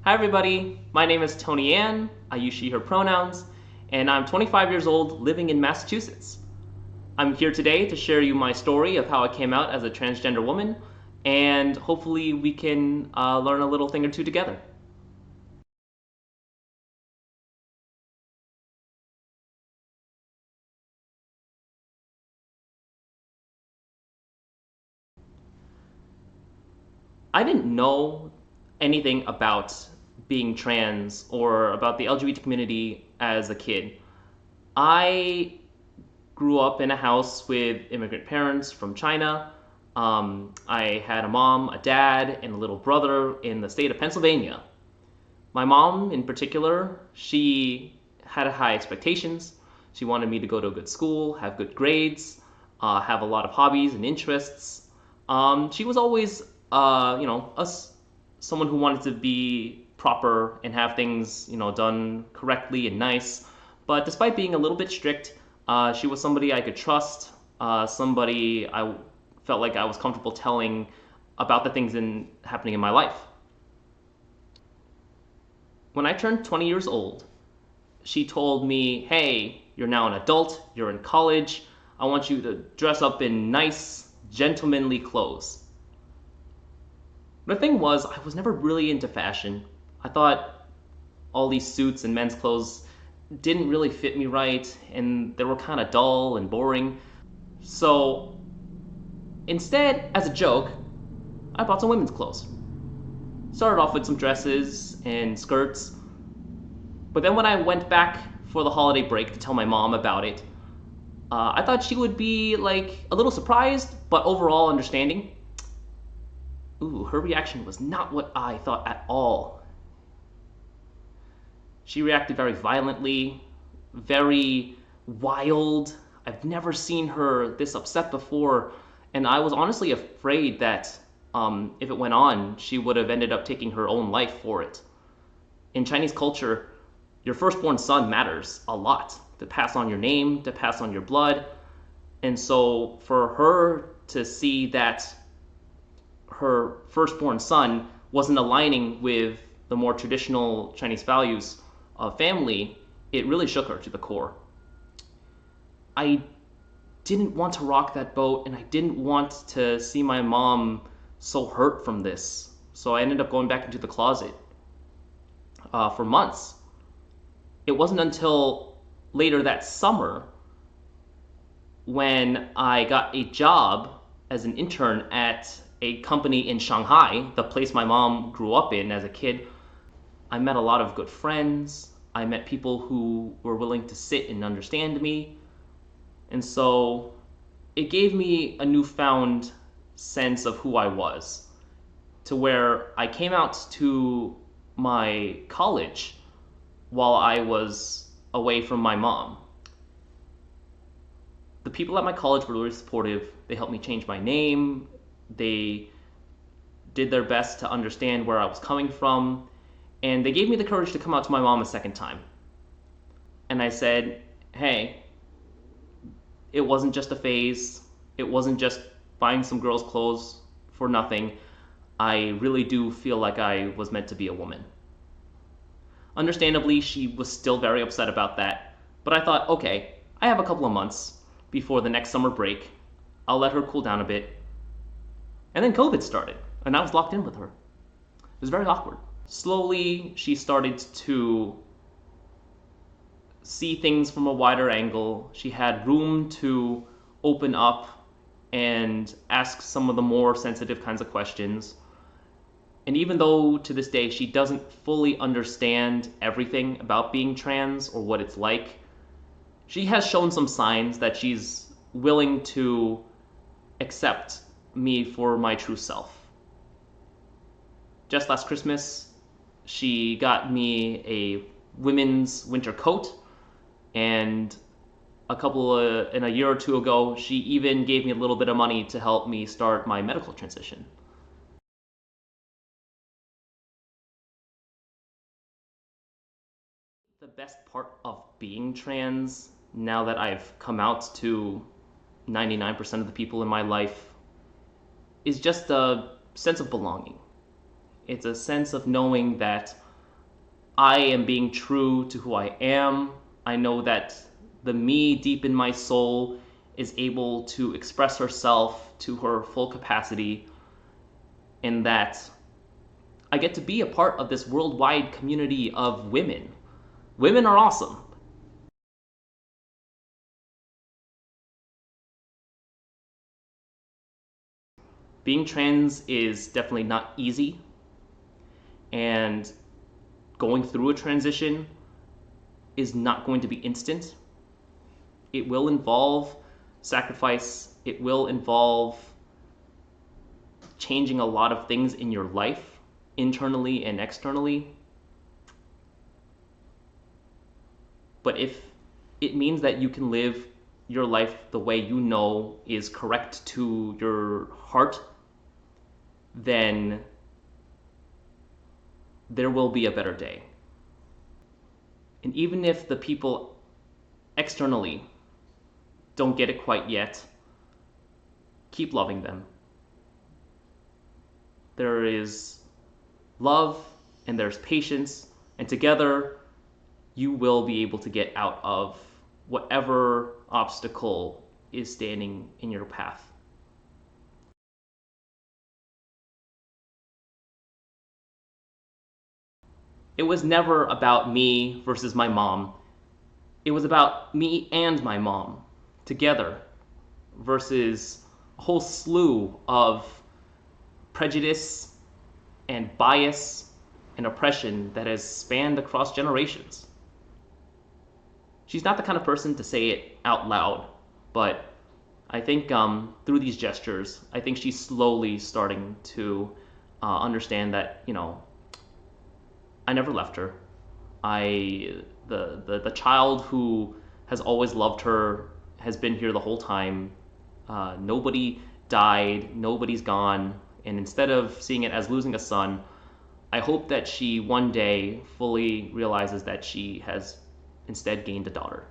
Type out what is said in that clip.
Hi everybody, my name is Tonianne, I use she, her pronouns, and I'm 25 years old living in Massachusetts. I'm here today to share you my story of how I came out as a transgender woman, and hopefully we can learn a little thing or two together. I didn't know anything about being trans or about the LGBT community as a kid. I grew up in a house with immigrant parents from China. I had a mom, a dad, and a little brother in the state of Pennsylvania. My mom, in particular, she had high expectations. She wanted me to go to a good school, have good grades, have a lot of hobbies and interests. She was always, someone who wanted to be proper and have things, done correctly and nice. But despite being a little bit strict, she was somebody I could trust, somebody I felt like I was comfortable telling about the things happening in my life. When I turned 20 years old, she told me, hey, you're now an adult, you're in college, I want you to dress up in nice, gentlemanly clothes. The thing was, I was never really into fashion. I thought all these suits and men's clothes didn't really fit me right, and they were kind of dull and boring. So instead, as a joke, I bought some women's clothes. Started off with some dresses and skirts, but then when I went back for the holiday break to tell my mom about it, I thought she would be like a little surprised, but overall understanding. Ooh, her reaction was not what I thought at all. She reacted very violently, very wild. I've never seen her this upset before, and I was honestly afraid that if it went on, she would have ended up taking her own life for it. In Chinese culture, your firstborn son matters a lot to pass on your name, to pass on your blood. And so for her to see that her firstborn son wasn't aligning with the more traditional Chinese values of family, it really shook her to the core. I didn't want to rock that boat, and I didn't want to see my mom so hurt from this. So I ended up going back into the closet for months. It wasn't until later that summer when I got a job as an intern at a company in Shanghai, the place my mom grew up in as a kid. I met a lot of good friends. I met people who were willing to sit and understand me. And so it gave me a newfound sense of who I was, to where I came out to my college while I was away from my mom. The people at my college were really supportive. They helped me change my name. They did their best to understand where I was coming from. And they gave me the courage to come out to my mom a second time. And I said, hey, it wasn't just a phase. It wasn't just buying some girls' clothes for nothing. I really do feel like I was meant to be a woman. Understandably, she was still very upset about that, but I thought, okay, I have a couple of months before the next summer break. I'll let her cool down a bit. And then COVID started, and I was locked in with her. It was very awkward. Slowly, she started to see things from a wider angle. She had room to open up and ask some of the more sensitive kinds of questions. And even though to this day she doesn't fully understand everything about being trans or what it's like, she has shown some signs that she's willing to accept me for my true self. Just last Christmas, she got me a women's winter coat, and in a year or two ago, she even gave me a little bit of money to help me start my medical transition. The best part of being trans, now that I've come out to 99% of the people in my life, is just a sense of belonging. It's a sense of knowing that I am being true to who I am. I know that the me deep in my soul is able to express herself to her full capacity, and that I get to be a part of this worldwide community of women. Women are awesome. Being trans is definitely not easy, and going through a transition is not going to be instant. It will involve sacrifice, it will involve changing a lot of things in your life, internally and externally. But if it means that you can live your life the way you know is correct to your heart, then there will be a better day. And even if the people externally don't get it quite yet, keep loving them. There is love and there's patience, and together you will be able to get out of whatever obstacle is standing in your path. It was never about me versus my mom. It was about me and my mom together versus a whole slew of prejudice and bias and oppression that has spanned across generations. She's not the kind of person to say it out loud, but I think through these gestures, I think she's slowly starting to understand that, I never left her. The child who has always loved her has been here the whole time. Nobody died, nobody's gone, and instead of seeing it as losing a son, I hope that she one day fully realizes that she has instead gained a daughter.